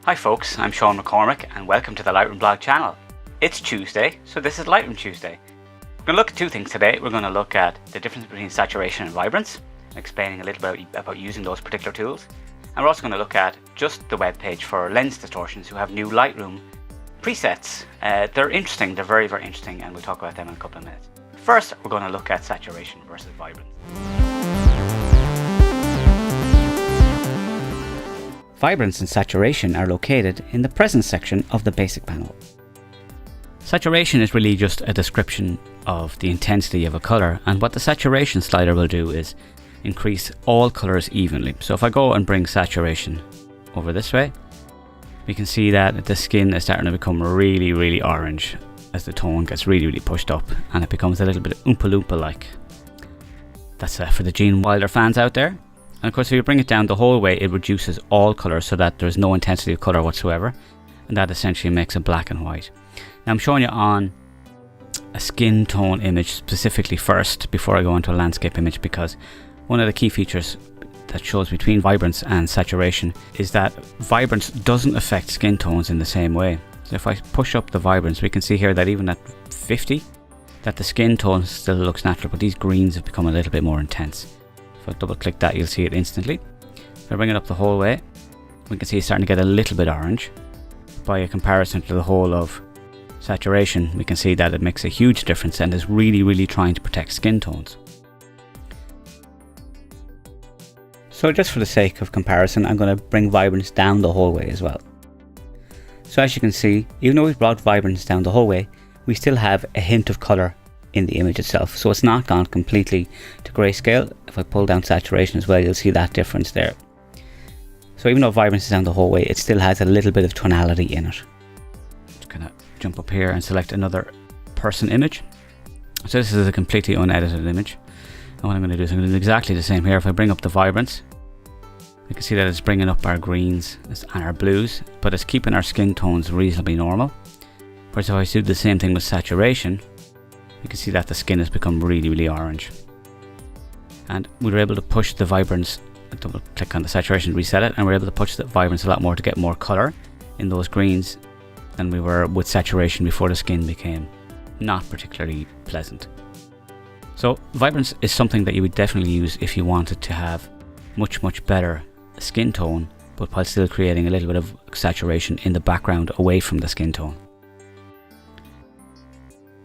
Hi folks, I'm Sean McCormick and welcome to the Lightroom blog channel. It's Tuesday, so this is Lightroom Tuesday. We're going to look at two things today. We're going to look at the difference between saturation and vibrance, explaining a little bit about using those particular tools. And we're also going to look at just the web page for Lens Distortions who have new Lightroom presets. They're interesting, they're very, very interesting, and we'll talk about them in a couple of minutes. First, we're going to look at saturation versus vibrance. Vibrance and saturation are located in the presence section of the basic panel. Saturation is really just a description of the intensity of a colour, and what the saturation slider will do is increase all colours evenly. So if I go and bring saturation over this way, we can see that the skin is starting to become really, really orange as the tone gets really, really pushed up, and it becomes a little bit Oompa Loompa like. That's for the Gene Wilder fans out there. And of course, if you bring it down the whole way, it reduces all colours so that there's no intensity of colour whatsoever, and that essentially makes it black and white. Now I'm showing you on a skin tone image specifically first before I go into a landscape image, because one of the key features that shows between vibrance and saturation is that vibrance doesn't affect skin tones in the same way. So if I push up the vibrance, we can see here that even at 50, that the skin tone still looks natural, but these greens have become a little bit more intense. If I double click that, you'll see it instantly. If I bring it up the whole way, we can see it's starting to get a little bit orange. By a comparison to the whole of saturation, we can see that it makes a huge difference and is really, really trying to protect skin tones. So just for the sake of comparison, I'm going to bring vibrance down the whole way as well. So as you can see, even though we've brought vibrance down the whole way, we still have a hint of colour in the image itself. So it's not gone completely to grayscale. If I pull down saturation as well, you'll see that difference there. So even though vibrance is down the whole way, it still has a little bit of tonality in it. Just gonna jump up here and select another person image. So this is a completely unedited image. And what I'm going to do is I'm going to do exactly the same here. If I bring up the vibrance, you can see that it's bringing up our greens and our blues, but it's keeping our skin tones reasonably normal. Whereas if I do the same thing with saturation, you can see that the skin has become really, really orange. And we were able to push the vibrance, double click on the saturation, reset it, and we're able to push the vibrance a lot more to get more colour in those greens than we were with saturation before the skin became not particularly pleasant. So vibrance is something that you would definitely use if you wanted to have much, much better skin tone, but while still creating a little bit of saturation in the background away from the skin tone.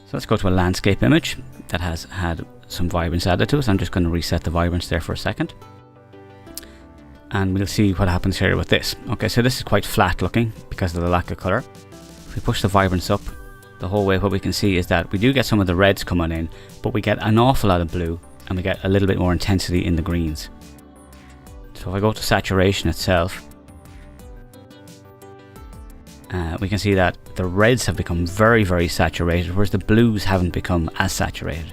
So let's go to a landscape image that has had some vibrance added to it. I'm just going to reset the vibrance there for a second. And we'll see what happens here with this. Okay, so this is quite flat looking because of the lack of colour. If we push the vibrance up the whole way, what we can see is that we do get some of the reds coming in, but we get an awful lot of blue and we get a little bit more intensity in the greens. So if I go to saturation itself, we can see that the reds have become very, very saturated, whereas the blues haven't become as saturated.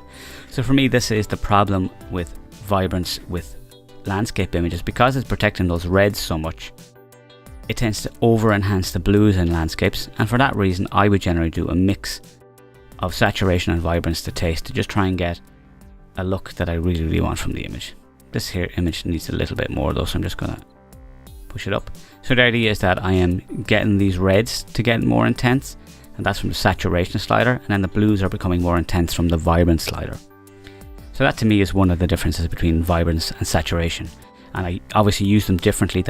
So for me, this is the problem with vibrance with landscape images. Because it's protecting those reds so much, it tends to over enhance the blues in landscapes, and for that reason I would generally do a mix of saturation and vibrance to taste, to just try and get a look that I really, really want from the image. This here image needs a little bit more though, so I'm just gonna push it up. So the idea is that I am getting these reds to get more intense, and that's from the saturation slider, and then the blues are becoming more intense from the vibrance slider. So that to me is one of the differences between vibrance and saturation, and I obviously use them differently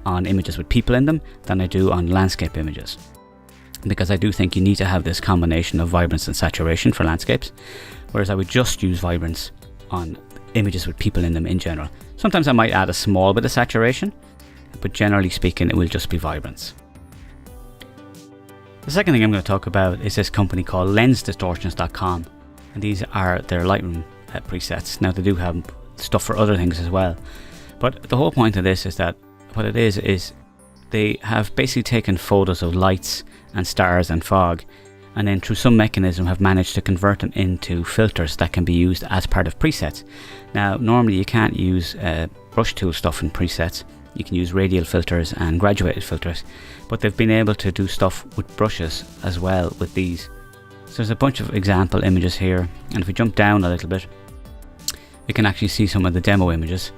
on images with people in them than I do on landscape images, because I do think you need to have this combination of vibrance and saturation for landscapes, whereas I would just use vibrance on images with people in them in general. Sometimes I might add a small bit of saturation, but generally speaking it will just be vibrance. The second thing I'm going to talk about is this company called LensDistortions.com, and these are their Lightroom presets. Now they do have stuff for other things as well, but the whole point of this is that what it is they have basically taken photos of lights and stars and fog, and then through some mechanism have managed to convert them into filters that can be used as part of presets. Now normally you can't use brush tool stuff in presets. You can use radial filters and graduated filters, but they've been able to do stuff with brushes as well with these. So there's a bunch of example images here, and if we jump down a little bit, we can actually see some of the demo images.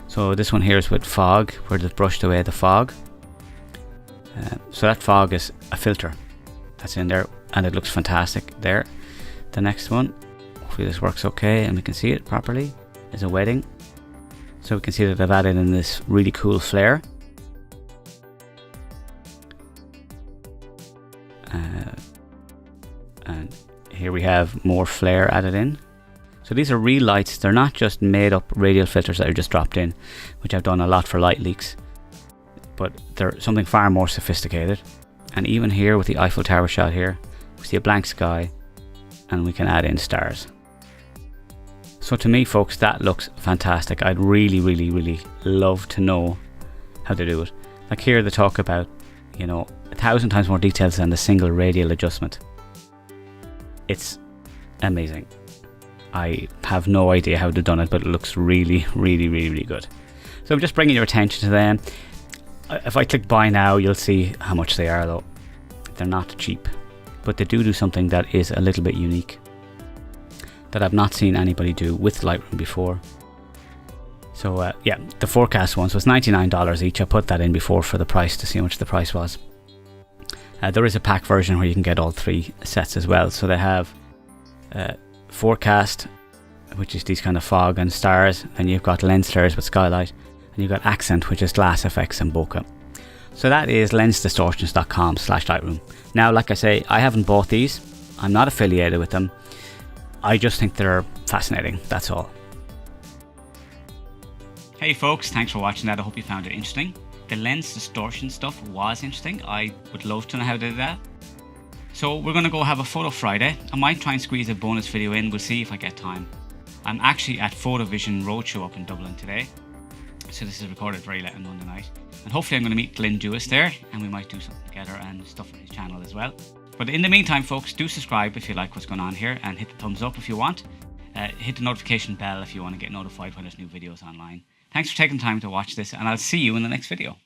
So this one here is with fog, where they've brushed away the fog. So that fog is a filter that's in there, and it looks fantastic there. The next one, hopefully this works okay and we can see it properly, is a wedding. So we can see that I've added in this really cool flare. And here we have more flare added in. So these are real lights, they're not just made up radial filters that are just dropped in, which I've done a lot for light leaks, but they're something far more sophisticated. And even here with the Eiffel Tower shot here, we see a blank sky and we can add in stars. So to me folks, that looks fantastic. I'd really love to know how to do it. Like here they talk about, you know, 1,000 times more details than the single radial adjustment. It's amazing. I have no idea how they've done it, but it looks really good. So I'm just bringing your attention to them. If I click buy now, you'll see how much they are though. They're not cheap, but they do something that is a little bit unique, that I've not seen anybody do with Lightroom before. So yeah, the forecast ones was $99 each. I put that in before for the price to see how much the price was. There is a pack version where you can get all 3 sets as well. So they have forecast, which is these kind of fog and stars, and you've got lens flares with skylight, and you've got accent, which is glass effects and bokeh. So that is lensdistortions.com/Lightroom. Now, like I say, I haven't bought these, I'm not affiliated with them, I just think they're fascinating, that's all. Hey folks, thanks for watching that. I hope you found it interesting. The lens distortion stuff was interesting. I would love to know how they did that. So we're going to go have a photo Friday. I might try and squeeze a bonus video in. We'll see if I get time. I'm actually at Photovision Roadshow up in Dublin today. So this is recorded very late on Monday night. And hopefully I'm going to meet Glenn Dewis there, and we might do something together and stuff for his channel as well. But in the meantime folks, do subscribe if you like what's going on here, and hit the thumbs up if you want. Hit the notification bell if you want to get notified when there's new videos online. Thanks for taking time to watch this, and I'll see you in the next video.